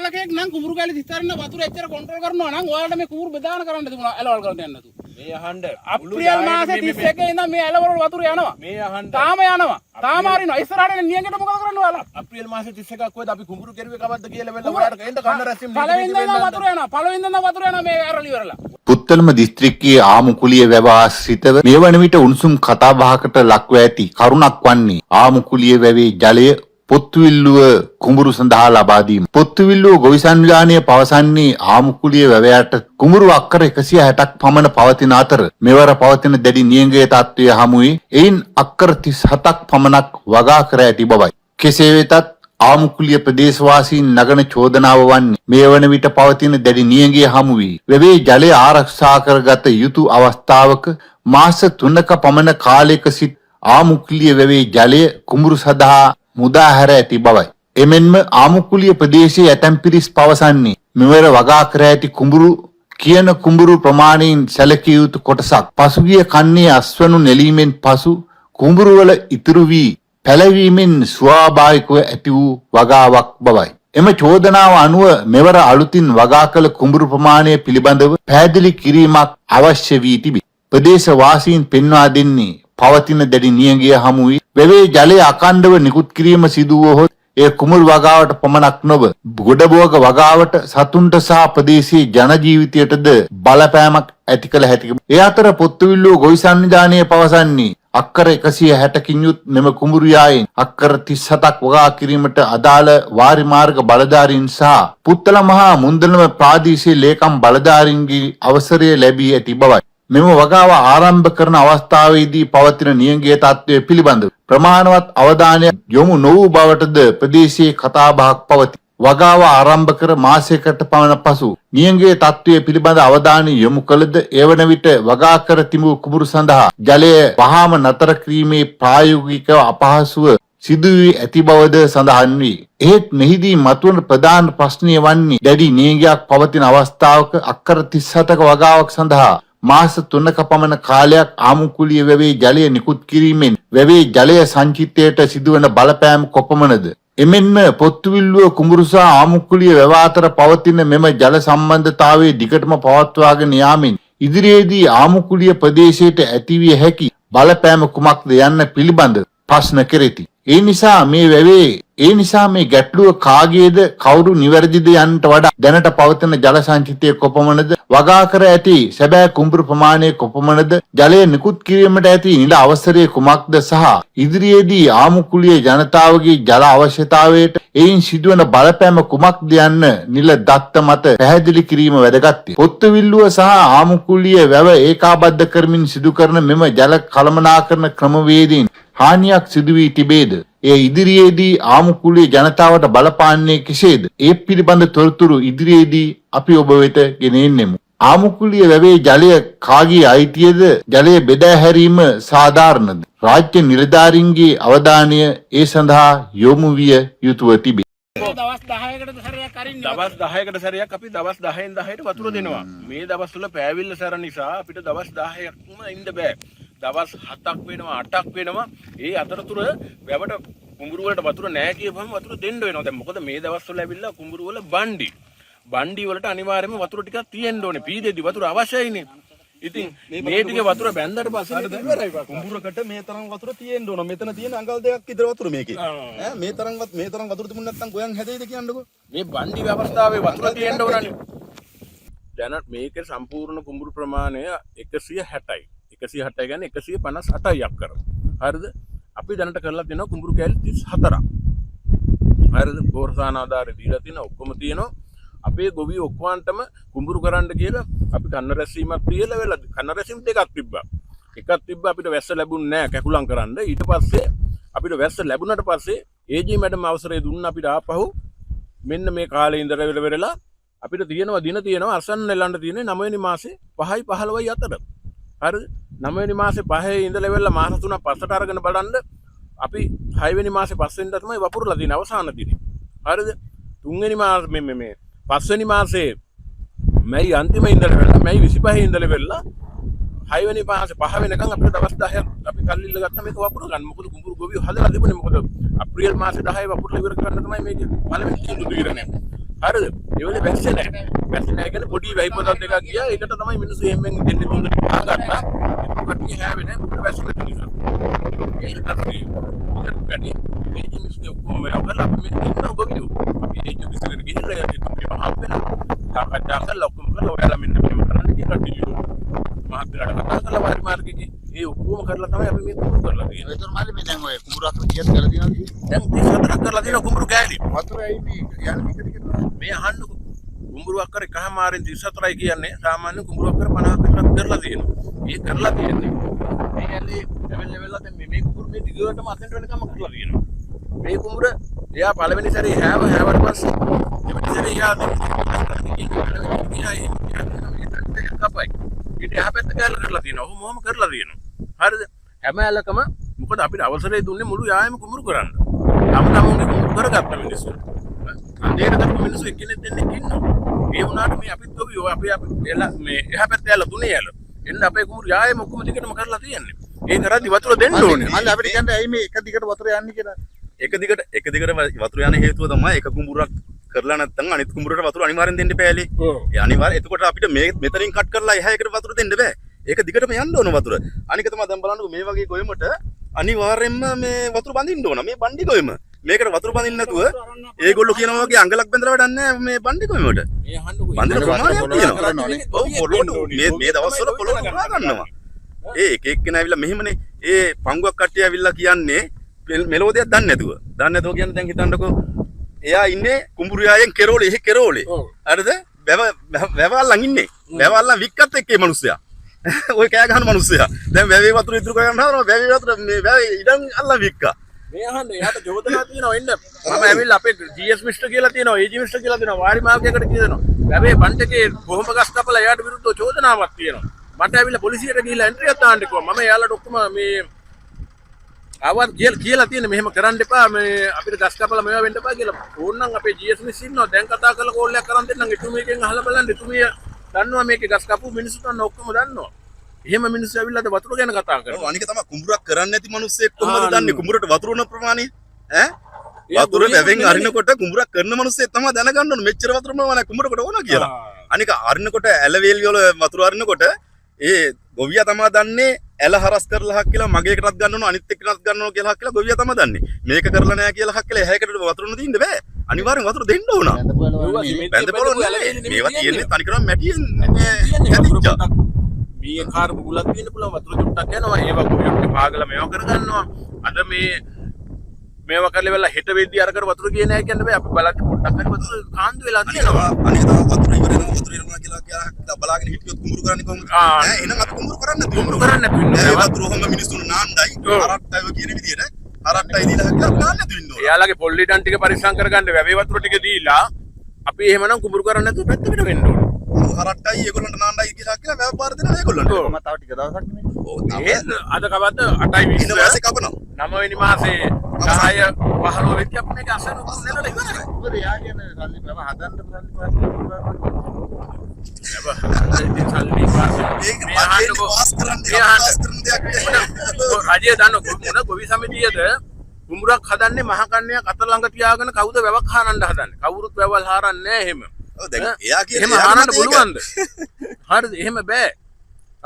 පාලකයෙක් නම් කුඹුරු කැලේ තිස්තරන වතුර එච්චර කන්ට්‍රෝල් කරනවා නම් ඔයාලට මේ කුඹුරු බෙදාන කරන්න තිබුණා ඇලවල් කරන්න යන්න නතු. මේ අහන්න අප්‍රේල් මාසේ 31 ඉඳන් මේ ඇලවල වතුර යනවා. මේ අහන්න තාම යනවා. තාම අරිනවා. ඉස්සරහට නියඟට මොකද කරන්නේ ඔයාලා? අප්‍රේල් මාසේ 31ක් කොහෙද අපි කුඹුරු කෙරුවේ කවද්ද කියලා වෙලා ඔයාලට එන්න කන්න රැස්සින් පළවෙනිද වතුර යනවා. පළවෙනිද වතුර යනවා මේ ඇරලි ඉවරලා. පුත්තලම දිස්ත්‍රික්කයේ ආමුකුලිය වැව ආශ්‍රිතව මේ වන විට උණුසුම් කතාබහකට ලක්ව ඇති කරුණක් වන්නේ ආමුකුලිය වැවේ ජලය පොත්තුවිල්ලුව කුඹුරු සඳහා ලබා දීම. පොත්තුවිල්ලුව ගොවි සංවිධානය පවසන්නේ ආමුකුලිය වැවයට කුඹුරු අක්කර 160ක් පමණ පවතින අතර මෙවර පවතින දැඩි නියඟයේ තත්ත්වය හමුවේ එයින් අක්කර 37ක් පමණක් වගා කර ඇති බවයි. කෙසේ වෙතත් ආමුකුලිය ප්‍රදේශවාසීන් නගන චෝදනාව වන්නේ මේ වන විට පවතින දැඩි නියඟයේ හමුවේ වැවේ ජලය ආරක්ෂා කරගත යුතු අවස්ථාවක මාස 3ක පමණ කාලයක සිට ආමුකුලිය වැවේ ජලය කුඹුරු සඳහා මුදා හැර ඇති බවයි. එමෙන්ම ආමුකුලිය ප්‍රදේශයේ ඇතැම් පිරිස් පවසන්නේ මෙවර වගා කර ඇති කුඹුරු කියන කුඹුරු ප්‍රමාණයෙන් සැලකිය යුතු කොටසක් පසුගිය කන්නේ අස්වනු නෙලීමෙන් පසු කුඹුරු වල ඉතුරු වී පැලවීමෙන් ස්වාභාවිකව ඇති වූ වගාවක් බවයි. එම චෝදනාව අනුව මෙවර අලුතින් වගා කළ කුඹුරු ප්‍රමාණය පිළිබඳව පැහැදිලි කිරීමක් අවශ්‍ය වී තිබේ. ප්‍රදේශවාසීන් පෙන්වා දෙන්නේ පවතින දැඩි නියඟය හමුවේ වැවේ ජලය අඛණ්ඩව නිකුත් කිරීම සිදු වුවහොත් එය කුඹුරු වගාවට පමණක් නොව ගොඩබෝග වගාවට සතුන්ට සහ ප්‍රදේශයේ ජන ජීවිතයටද බලපෑමක් ඇති කළ හැකියි. ඒ අතර පොත්තුවිල්ලුව ගොවි සංවිධානය පවසන්නේ අක්කර 160කින් යුත් මෙම කුඹුරු යායෙන් අක්කර 37ක් වගා කිරීමට අදාළ වාරි මාර්ග බලධාරීන් සහ පුත්තල මහා මුන්දලම ප්‍රාදේශීය ලේකම් බලධාරීන්ගේ අවසරය ලැබී ඇති බවයි. මෙම වගාව ආරම්භ කරන අවස්ථාවේදී පවතින නියඟයේ තත්ත්වය පිළිබඳව ප්‍රමාණවත් අවධානයක් යොමු නොවූ බවටද ප්‍රදේශයේ කතාබහක් පවතී. වගාව ආරම්භ කර මාසයකට පමණ පසු නියඟයේ තත්ත්වය පිළිබඳ අවධානය යොමු කළද එවන විට වගා කර තිබූ කුඹුරු සඳහා ජලය වහාම නතර කිරීමේ ප්‍රායෝගික අපහසුව සිදු වී ඇති බවද සඳහන් වේ. එහෙත් මෙහිදී මතුවන ප්‍රධාන ප්‍රශ්නය වන්නේ දැඩි නියඟයක් පවතින අවස්ථාවක අක්කර 37ක වගාවක් සඳහා මාස 3ක පමණ කාලයක් ආමුකුලිය වැවේ ජලය නිකුත් කිරීමෙන් වැවේ ජලය සංචිතයට සිදුවන බලපෑම කොපමණද? එමෙන්ම පොත්තුවිල්ලුව කුඹුරු සහ ආමුකුලිය වැව අතර පවතින මෙම ජල සම්බන්ධතාවයේ දිගටම පවත්වාගෙන යාමෙන් ඉදිරියේදී ආමුකුලිය ප්‍රදේශයට ඇතිවිය හැකි බලපෑම කුමක්ද යන්න පිළිබඳ ප්‍රශ්න කෙරෙති. ඒ නිසා මේ ගැටලුව කාගේද කවුරු නිවැරදිද යන්නට වඩා දැනට පවතින ජල සංචිතය කොපමණද වගා කර ඇති සැබෑ කුඹුරු ප්‍රමාණය කොපමණද ජලය නිකුත් කිරීමට ඇති නිල අවසරය කුමක්ද සහ ඉදිරියේදී ආමුකුලිය ජනතාවගේ ජල අවශ්‍යතාවයට එයින් සිදුවන බලපෑම කුමක්ද යන්න නිල දත්ත මත පැහැදිලි කිරීම වැදගත්ය. පොත්තුවිල්ලුව සහ ආමුකුලිය වැව ඒකාබද්ධ කරමින් සිදු කරන මෙම ජල කළමනාකරණ ක්‍රමවේදීන් හානියක් සිදු වී තිබේද? එය ඉදිරියේදී ආමුකුලිය ජනතාවට බලපාන්නේ කෙසේද? ඒ පිළිබඳ තොරතුරු ඉදිරියේදී අපි ඔබ වෙත ගෙන එන්නෙමු. ආමුකුලිය වැවේ ජලය කාගේ අයිතියද? ජලය බෙදා හැරීම සාධාරණද? රාජ්‍ය නිලධාරීන්ගේ අවධානය ඒ සඳහා යොමු විය යුතුව තිබේ. දවස් 10කට සැරයක් අරින්න. දවස් 10කට සැරයක් අපි දවස් 10න් 10ට වතුර දෙනවා. මේ දවස් වල පෑවිල්ල සැර නිසා අපිට දවස් 10ක්ම ඉන්න බෑ. දවස් 7ක් වෙනවා 8ක් වෙනවා. ඒ අතරතුර වැවට කුඹුරු වලට වතුර නැහැ කියපුවම වතුර දෙන්න වෙනවා. දැන් මොකද මේ දවස් වල ඇවිල්ලා කුඹුරු වල බණ්ඩි වලට අනිවාර්යයෙන්ම වතුර ටිකක් තියෙන්න ඕනේ. පීදෙදි වතුර අවශ්‍යයිනේ. ඉතින් මේ ටික වතුර බැන්දට පස්සේ ඉවරයි. කුඹුරකට මේ තරම් වතුර තියෙන්න ඕන. මෙතන තියෙන අඟල් දෙකක් විතර වතුර මේකේ. ඈ මේ තරම් වතුර තිබුණ නැත්නම් ගොයන් හැදෙයිද කියන්නකෝ. මේ බණ්ඩි ව්‍යවස්ථාවේ වතුර තියෙන්න ඕනනේ. දැන් මේකේ සම්පූර්ණ කුඹුරු ප්‍රමාණය 160යි. 160 කියන්නේ 158ක් කරමු. හරිද? අපි දැනට කරලා දෙනවා කුඹුරු කෑලි 34ක්. හරිද? පෝරසාන ආධාරය දීලා තියෙන ඔක්කොම තියෙනවා. අපේ ගොවියෝ ඔක්කොන්ටම කුඹුරු කරන්න කියලා අපි කන්න රැසීමක් තියලා වෙලා කන්න රැසීම් දෙකක් තිබ්බා. එකක් තිබ්බා අපිට වැස්ස ලැබුණ නැහැ කැකුලම් කරන්න. ඊට පස්සේ අපිට වැස්ස ලැබුණාට පස්සේ ඒජී මැඩම් අවසරය දුන්නා අපිට ආපහු මෙන්න මේ කාලේ ඉඳලා වෙලා අපිට තියෙනවා දින තියෙනවා අසන්න නෙලන්න තියෙන්නේ 9 වෙනි මාසේ 5යි 15යි අතර. හරිද? 9 වෙනි මාසේ 5 ඉඳලා වෙලා මාස 3ක් පස්සට අරගෙන බලන්න අපි 6 වෙනි මාසේ 5 වෙනිදා තමයි වපුරලා තියෙන අවසාන දිනේ. හරිද? 3 වෙනි මාසේ මේ 5 වෙනි මාසේ මැයි අන්තිම ඉඳලා වෙලා මැයි 25 ඉඳලා වෙලා 6 වෙනි මාසේ 5 වෙනකන් අපිට දවස් 10ක් අපි කල්ලිල්ල ගත්තා මේක වපුර ගන්න. මොකද කුඹුරු ගොවියෝ හදලා තිබුණේ මොකද අප්‍රේල් මාසේ 10 වපුරලා ඉවර කරන්න තමයි මේක පළවෙනි තීන්දුව ඉරන්නේ. හරිද? ඒ වෙලේ වැස්සේ නැහැ. වැස්සේ නැහැ කියන්නේ පොඩි වෙයි පොතක් දෙකක් ගියා. ඒකට තමයි මිනිස්සු එහෙමෙන් දෙන්නේ තුන්දෙනෙක් ගහගත්තා. ඒක කට්ටිය හැවේ නැහැ. මොකද වැස්සේ නැති නිසා. ඒක තමයි. ඒකට වැඩි මේ මිනිස්සු ඔක්කොම අපල අපි මේ ඉන්න ඔබවිදු. අපි ඒ ජොලිසකට ගිහිල්ලා ඒක අපි මහත්වෙලා. තාකට්ටා කරලා ඔක්කොම කරලා ඔයාලා මෙන්න මෙහෙම කරන්න කියලා කට්ටිය. මහත්වෙලාට කතා කරලා වාරි මාර්ගෙදී ඒ ඔක්කොම කරලා තමයි අපි මේ කුඹුරු කරලා තියෙන්නේ. ඒතර මාළි මේ දැන් ඔය කුඹුරක් කීයක් කරලා තියෙනවද? දැන් 34ක් කරලා තියෙනවා කුඹුරු කෑලි. වතුර ඇයි මේ යන්නේ ටික ටික මේ අහන්නකො කුඹුරුවක් කර එකමාරෙන් 34යි කියන්නේ සාමාන්‍ය කුඹුරුවක් කර 50ක් කරලා තියෙනවා. ඒ කරලා තියෙන්නේ මේ ඇලේ ලෙවල් දැන් මේ කුඹුරු මේ දිගටම අතෙන්ට වෙනකම් කරලා තියෙනවා. මේ කුඹුර එයා පළවෙනි සැරේ හැවට පස්සේ දෙවෙනි සැරේ එයා කපයි. ඊට එහා පැත්ත කැලේ කරලා තියෙනවා. ඔහොම කරලා තියෙනවා. හරිද? හැම ඇලකම මොකද අපිට අවසරය දුන්නේ මුළු යායම කුඹුරු කරන්න. තමුන්ගේ කුඹුරු කරගත්ත මිනිස්සු. අන්දේට කරපු මිනිස්සු එක්කෙනෙක් දෙන්නෙක් ඉන්නවා. ඒ වුණාට මේ අපිත් ඔබ අපි එලා මේ එහා පැත්තේ ඇල තුනේ ඇල. එන්න අපේ කුඹුරු යායම ඔක්කොම දිගටම කරලා තියෙන්නේ. ඒ කරද්දි වතුර දෙන්න ඕනේ. මාළි අපිට කියන්නේ ඇයි මේ එක දිගට වතුර යන්නේ කියලා? එක දිගට වතුර යන හේතුව තමයි එක කුඹුරක් කරලා නැත්නම් අනිත් කුඹුරට වතුර අනිවාර්යෙන් දෙන්න බෑලේ. ඒ අනිවාර්යෙන් එතකොට අපිට මේ මෙතනින් කට් කරලා එහා එකට වතුර දෙන්න බෑ. ඒක දිගටම යන්න ඕන වතුර. අනික තමයි දැන් බලන්නකො මේ වගේ ගොයමට අනිවාර්යෙන්ම මේ වතුර බඳින්න ඕන. මේ බණ්ඩි ගොයම. මේකට වතුර බඳින්න නැතුව ඒගොල්ලෝ කියනවා වගේ අඟලක් බඳලා වැඩක් නැහැ මේ බණ්ඩි ගොයමට. මේ අහන්නකො බඳින ප්‍රමාණයක් තියෙනවා. ඔව් පොළොට මේ දවස්වල පොළොට පුරා ගන්නවා. ඒ එක එක්කෙනා ඇවිල්ලා මෙහෙමනේ ඒ පංගුවක් කට්ටිය ඇවිල්ලා කියන්නේ මෙලෝදියක් දන්නේ නැතුව. දන්නේ නැතුව කියන්නේ දැන් හිතන්නකො එයා ඉන්නේ කුඹුරියායෙන් කෙරෝලේ එහෙ කෙරෝලේ. හරිද? වැව අල්ලන් ඉන්නේ. වැව අල්ලන් වික්කත් එක්කේ මිනිස්සයා. ඔය කෑ ගහන මිනිස්සයා. දැන් වැවේ වතුර ඉතුරු කරගන්න හදනවා. වැවේ වතුර මේ වැවේ ඉඩම් අල්ලන් වික්කා. මේ අහන්න එයාට චෝදනා තියෙනවා එන්න. මම ඇවිල්ලා අපේ GS මිස්ටර් කියලා තියෙනවා. AG මිස්ටර් කියලා තියෙනවා. වාරි මාර්ගයකට කියනවා. වැවේ බන්ටකේ කොහොම ගස් කපලා එයාට විරුද්ධව චෝදනාවක් තියෙනවා. මට ඇවිල්ලා පොලිසියට ගිහිල්ලා එන්ට්‍රියක් දාන්න කිව්වා. මම එයාලට ඔක්කොම මේ ආවත් කියලා තියෙන මෙහෙම කරන්න එපා මේ අපිට ගස් කපලා මේවා වෙන්න එපා කියලා. ඕන්නම් අපේ GS මිස් ඉන්නවා. දැන් කතා කරලා කෝල් එකක් කරන් දෙන්නම්. එතුමියකින් අහලා බලන්න. එතුමිය දන්නවා මේකේ ගස් කපපු මිනිස්සු දන්න ඔක්කොම දන්නවා. එහෙම මිනිස්සු ඇවිල්ලාද වතුර ගැන කතා කරනවා. ඔව් අනික තමයි කුඹුරක් කරන්නේ නැති මිනිස්සෙක් කොහොමද දන්නේ කුඹුරට වතුර උන ප්‍රමාණය? වතුර වැවෙන් අරිනකොට කුඹුරක් කරන මිනිස්සෙක් තමයි දැනගන්න ඕනේ මෙච්චර වතුර ප්‍රමාණයක් කුඹුරකට ඕන කියලා. අනික අරිනකොට ඇලවේල් වල වතුර අරිනකොට ඒ ගොවියා තමයි දන්නේ ඇල හරස් කරලා හක් කියලා මගේකටත් ගන්න ඕන අනිත් එක්කටත් ගන්න ඕන කියලා හක් කියලා ගොවියා තමයි දන්නේ. මේක කරලා නැහැ කියලා හක් කියලා එහාකට වතුර නොදින්න බෑ. අනිවාර්යෙන් වතුර දෙන්න ඕන. බැඳපොළ මේවා තියෙන්නේ තනිකරම මැටියෙන් ඇතිච්චා. මේ කාර්බු ගුලක් තියෙන පුළුවන් වතුර චුට්ටක් යනවා. ඒවා කොහොමද පාගලා මේවා කරගන්නවා. අද මේවා කරලා වෙලා හෙට වෙද්දී අර කර වතුර ගියේ නැහැ කියන්නේ බෑ. අපි බලන්න පොඩ්ඩක් හරි වතුර කාන්දු වෙලා තියෙනවා. අනික තමයි වතුර ඉවරනවා කියලා බලාගෙන හිටියොත් කුඹුරු කරන්නේ කොහොමද? එහෙනම් අපි කුඹුරු කරන්න නැතුව වතුර ඔහොම මිනිස්සුන් නාන්නයි අරට්ටයව කියන විදියට අරට්ටයි දීලා කියලා නාන්න දෙන්න ඕන. එයාලගේ පොල් ලිඩන් ටික පරිස්සම් කරගන්න වැවේ වතුර ටික දීලා අපි එහෙමනම් කුඹුරු කරන්නේ නැතුව පැත්තකට වෙන්න ඕන. අරට්ටයි ඒගොල්ලන්ට නාන්නයි කියලා ව්‍යාපාර දෙනවා ඒගොල්ලන්ට. මම තව ටික දවසක් නෙමෙයි. අද කවද්ද 8යි 20 මාසේ කපනවා. 9 වෙනි මාසේ 10 15 වෙච්ච අපි මේක අසන උස්සනට ඉවරයි. මොකද යා කියන්නේ සල්ලි බව හදන්න සල්ලි රජය දන්න ගොවි සමිතියද කුඹුරක් හදන්නේ මහ කන්නයක් අත ළඟ තියාගෙන කවුද වැවක් හාරන්න හදන්නේ? කවුරුත් වැවල් හාරන්නේ නැහැ එහෙම. එහෙම හාරන්න පුළුවන්ද? හරිද? එහෙම බෑ.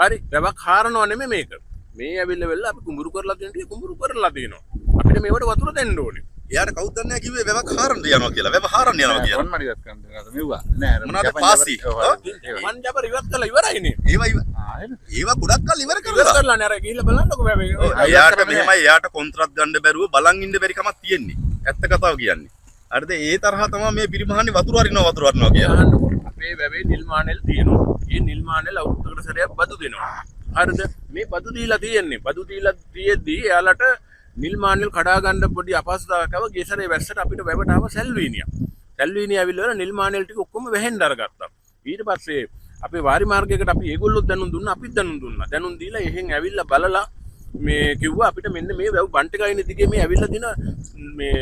හරි වැවක් හාරනවා නෙමෙයි මේක. මේ ඇවිල්ලා වෙලා අපි කුඹුරු කරලා දෙන ටික කුඹුරු කරලා දෙනවා. අපිට මේවට වතුර දෙන්න ඕනේ. එයාට කවුද දන්නේ කිව්වේ වැවක් හාරන්න යනවා කියලා. වැව හාරන්න යනවා කියලා. මොනවද ඉවත් කරන්නේ? මෙව්වා. නෑ මොනවද පාසි? මන් ජබර ඉවත් කළා ඉවරයිනේ. ඒවා ගොඩක් කල් ඉවර කරලා. කරලා නේර ගිහිල්ලා බලන්නකෝ වැවේ. එයාට මෙහෙමයි එයාට කොන්ත්‍රාත් ගන්න බැරුව බලන් ඉන්න බැරි කමක් තියෙන්නේ. ඇත්ත කතාව කියන්නේ. හරිද? ඒ තරහ තමයි මේ පිරිමහන්නේ වතුර අරිනවා කියලා. අපේ වැවේ නිල් මානෙල් තියෙනවා. මේ නිල් මානෙල් අවුරුද්දකට සැරයක් බදු දෙනවා. හරිද? මේ බදු දීලා තියෙන්නේ. බදු දීලා තියෙද්දි එයාලට නිල් මානෙල් කඩා ගන්න පොඩි අපහසුතාවයක් ආව. ගෙසරේ වැස්සට අපිට වැවට ආව සැල්වීනිය. සැල්වීනිය ඇවිල්ලා නිල් මානෙල් ටික ඔක්කොම වැහෙන්න අරගත්තා. ඊට පස්සේ අපේ වාරි මාර්ගයකට අපි ඒගොල්ලොත් දැනුම් දුන්නා අපිත් දැනුම් දුන්නා. දැනුම් දීලා එහෙන් ඇවිල්ලා බලලා මේ කිව්වා අපිට මෙන්න මේ වැව් බන්ටකයින දිගේ මේ ඇවිල්ලා දින මේ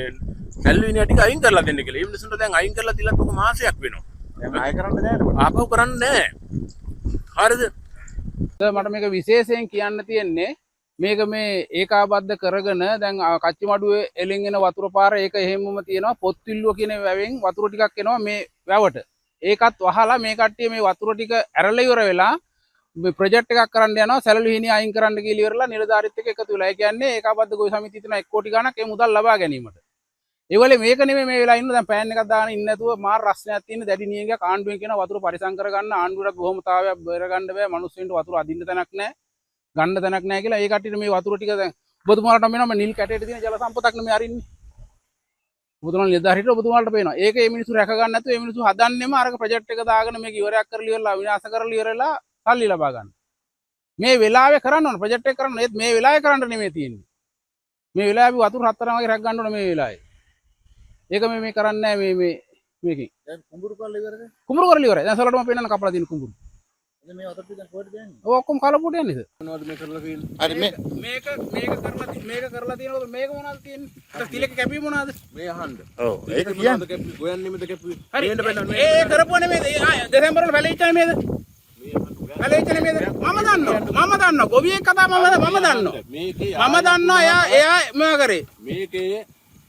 සැල්වීනිය ටික අයින් කරලා දෙන්න කියලා. ඒ මිනිස්සුන්ට දැන් අයින් කරලා දීලා ඔක මාසයක් වෙනවා. දැන් ආය කරන්න බෑ. ආපහු කරන්නේ නැහැ. හරිද? මට මේක විශේෂයෙන් කියන්න තියෙන්නේ මේක මේ ඒකාබද්ධ කරගෙන දැන් කච්චිමඩුවේ එලින් එන වතුර පාර ඒක එහෙමම තියෙනවා පොත්විල්ලුව කියන වැවෙන් වතුර ටිකක් එනවා මේ වැවට. ඒකත් වහලා මේ කට්ටිය මේ වතුර ටික ඇරලා ඉවර වෙලා මේ ප්‍රොජෙක්ට් එකක් කරන්න යනවා සැලලු හිණිය අයින් කරන්න කියලා ඉවරලා නිලධාරීත් එක්ක එකතු වෙලා. ඒ කියන්නේ ඒකාබද්ධ ගොවි සමිතිය තියෙන 1 කෝටි ගණක් ඒ මුදල් ලබා ගැනීමට. ඒවලේ මේක නෙමෙයි මේ වෙලා ඉන්න දැන් පෑන් එකක් දාගෙන ඉන්නේ නැතුව මාර රස්නයක් තියෙන දැඩි නියඟයක් ආණ්ඩුවෙන් කියන වතුර පරිසම් කරගන්න ආණ්ඩුවට බොහොමතාවයක් බේර ගන්න බෑ මිනිස්සුන්ට වතුර අදින්න තැනක් නැහැ ගන්න තැනක් නැහැ කියලා ඒ කට්ටියට මේ වතුර ටික දැන් ඔබතුමාලට මෙන්න නිල් කැටේට තියෙන ජල සම්පතක් නෙමෙයි අරින්නේ ඔබතුමාලා නිලධාරීට ඔබතුමාලට පේනවා ඒක මේ මිනිස්සු රැක ගන්න නැතුව මේ මිනිස්සු හදන්නෙම අරක ප්‍රොජෙක්ට් එක දාගෙන මේක ඉවරයක් කරලා ඉවරලා විනාශ කරලා ඉවරලා සල්ලි ලබා ගන්න මේ වෙලාවේ කරන්න ඕන ප්‍රොජෙක්ට් එක කරන්න ඒත් මේ වෙලාවේ කරන්න නෙමෙයි තියෙන්නේ මේ වෙලාවේ අපි වතුර හතරම වගේ රැක ගන්න ඕන මේ වෙලාවේ ඒක මේ කරන්නේ නැහැ මේ මේකෙන් දැන් කුඹුරු කරලා ඉවරද? කුඹුරු කරලා ඉවරයි දැන් සලටම පේනන කපලා තියෙන කුඹුරු දැන් මේ වතුර ටික දැන් කොහෙද යන්නේ? ඔය ඔක්කොම කලපුවට යන්නේ සර් මොනවද මේ කරලා තියෙන්නේ? හරි මේ මේක කරලා තියෙනකොට මේක මොනවද තියෙන්නේ අර තිලක කැපි මොනවද මේ අහන්න. ඔව් ඒක කියන්නේ කැපුවේ ගොයන්නෙමද කැපුවේ? හරි මේන්න බලන්න. ඒ කරපුව නෙමෙයි දෙසැම්බර් වල වැලෙච්ච නෙමෙයිද වැලෙච්ච නෙමෙයිද මම දන්නවා ගොවියෙක් කතා මම දන්නවා මේකේ මම දන්නවා එයා මොනවා කරේ මේකේ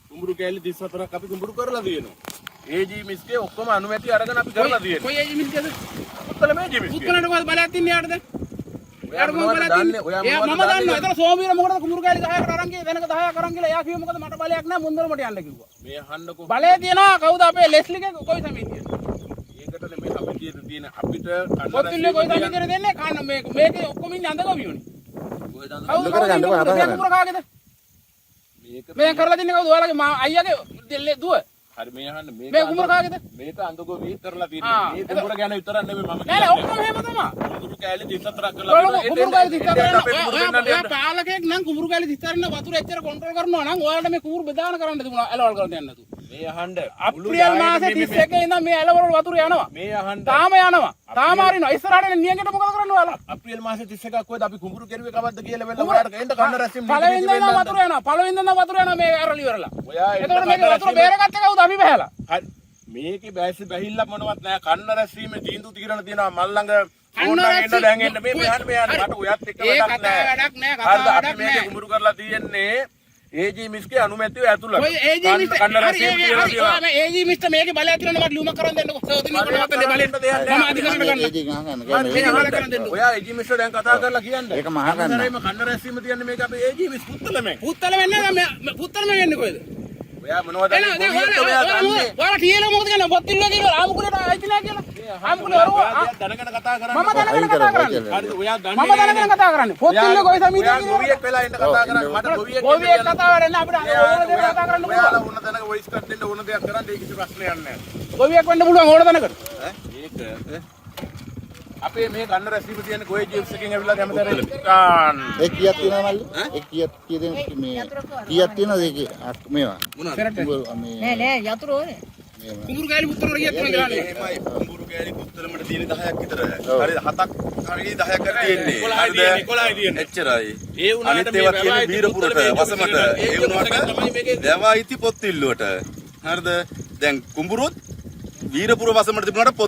කුඹුරු කෑලි 34ක් අපි කුඹුරු කරලා තියෙනවා. ඒජී මිස්කේ ඔක්කොම අනුමැතිය අරගෙන අපි කරලා තියෙනවා. කොයි එජි මිස්කේද උත්තර මේ ජී මිස්කේ. උත්තරට කොහොමද බලයක් තින්නේ යාටද ඔයා මොනවද දන්නේ? ඔයා එයා මොනවද මම දන්නවා දන්නේ? ඒතර සෝමීර මොකටද කුඹුරු කෑලි 10කට අරන් ගියේ වෙනක 10ක් අරන් ගිහලා එයා කිව්ව මොකද මට බලයක් නැහැ මුන්දරමට යන්න කිව්වා මේ අහන්නකෝ. බලය තියනවා කවුද අපේ ලෙස්ලිගේ කොයි සමිතිය ඒකට නෙමෙයි අපි තියෙන අපිට පොත්තිල්ලේ කොයි සමිතියද දෙන්නේ කන්න මේකේ ඔක්කොම ඉන්නේ අඳගොවියෝනේ කවුද කරගන්න බෑ, හදා ගන්න. කුඹුර කාගේද මේක මේ කරලා තින්නේ කවුද ඔයාලගේ අයියාගේ දුව හරි මේ අහන්න මේ කුඹුර කාගේද මේක අඳගො වී කරලා ආ, තියෙනවා. මේ කුඹුර ගැන විතරක් නෙමෙයි මම නෑ කියන්නේ. ඔක්කොම එහෙම තමයි කුඹුරු කෑලි 34ක් කරලා කුඹුරු කෑලි 34 අපේ කුඹුරු දෙන්නත් ඔයා පාලකෙක් නම් කුඹුරු කෑලි 34 වතුර එච්චර කන්ට්‍රෝල් කරනවා නම් ඔයාලට මේ කුඹුරු බෙදාන කරන්න තිබුණා ඇලවල් කරන්න යන්න නැතු මේ අහන්න අප්‍රේල් මාසේ 31 ඉඳන් මේ ඇලවල් වතුර යනවා මේ අහන්න තාම යනවා තාම අරිනවා ඉස්සරහට නියඟට මොකද කරන්නේ ඔයාලා අප්‍රේල් මාසේ 31ක් කොහෙද අපි කුඹුරු කෙරුවේ කවද්ද කියලා වෙලා ඔයාලට එන්න කන්න රැස්සිම් පළවෙනිද ඉඳන් වතුර යනවා පළවෙනිද ඉඳන් වතුර යනවා මේ ඇරලි ඉවරලා ඔයා එතකොට මේක වතුර බේරගත්තේ කවුද අපි බහැලා හරි මේකේ බැසි බැහිල්ලක් මොනවත් නැහැ කන්න රැස්වීමේ තීන්දුව తీරන තියෙනවා මල් ළඟ කන්න ඕන නම් එන්න රැස්වීම- දැන් එන්න මේ මෙහාට මට ඔයත් එක්ක ඒ වැඩක් කතා නැහැ වැඩක් නෑ හරිද කතා අපි වැඩක් මේකේ නෑ කුඹුරු කරලා තියෙන්නේ ඒජී මිස්කේ අනුමැතිය ඇතුළත ඔය ඒජී මිස්ටර් කන්න රැස්වීම තියලා තියෙනවා මේ ඒජී මිස්ටර් මේකේ බලයක් තියෙනවා මට ලියුමක් කරන් දෙන්නකො සෝදින කොට මත බලෙන් මම අධිකරණයට ගන්න ඒජී ගහන්න මම ගන්න මේ බලයක් අහන්න. කරන් දෙන්න. ඔයා ඒජී මිස්ටර් දැන් කතා කරලා කියන්නේ ඒක මහා ගන්න. අනිවාර්යයෙන්ම කන්න රැස්වීම තියන්නේ මේක අපේ ඒජී මිස් පුත්තලමෙන් පුත්තල වෙන්නේ නැහැ පුත්තලම වෙන්නේ කොහෙද ඔයා මොනවද එන දැන් ඔයාලා ටියල මොකද කියන්නේ පොත්තිල්ල කියලා ආමුකුලට ආයිති නැහැ කියලා ආමුකුල වරුවා දැනගෙන කතා කරන්න මම දැනගෙන කතා කරන්නේ හරිද ඔයා මම දැනගෙන කතා කරන්නේ පොත්තිල්ල කොයි සමිතියද ඔයා ගොවියෙක් වෙලා ඉන්න කතා කරන්නේ මට ගොවියෙක් ගොවියෙක් කතා කරන්නේ අපිට ඕන දෙයක් කතා කරන්න ඔයාලා පුළුවන් ඕන තැනක වොයිස් කට් දෙන්න ඕන දෙයක් කරන්න ඒක කිසි ප්‍රශ්නයක් නැහැ ගොවියෙක් වෙන්න පුළුවන් ඕන තැනකට මේක අපේ මේ කන්න රැස්වීම තියෙන ගොයේ ජීව්ස් එකෙන් ඇවිල්ලා හැමදාම කාන් ඒ කීයක් තියෙනවද මල්ලි? ඒ කීයක් තියෙන මේ කීයක් තියෙනවද ඒකේ මේවා? කුඹුරු මේ නෑ නෑ යතුරු ඕනේ. මේවා. කුඹුරු ගෑලි පුත්තල ගියත් මම ගාන්නේ එහෙමයි කුඹුරු කෑලි කුත්තලමට තියෙන 10ක් විතර. හරිද? 7ක් හරි 10ක් තියෙන්නේ. 11යි තියෙන්නේ. එච්චරයි. ඒ වුණාට අනිත් මේ ඒවා තියෙන්නේ වැවයි වීරපුරට පුත්තල වසමට. ඒ ඒ වුණාට තමයි මේකේ වැවයිති පොත්තිල්ලුවට. හරිද? දැන් කුඹුරුත් වීරපුර වසමට තිබුණාට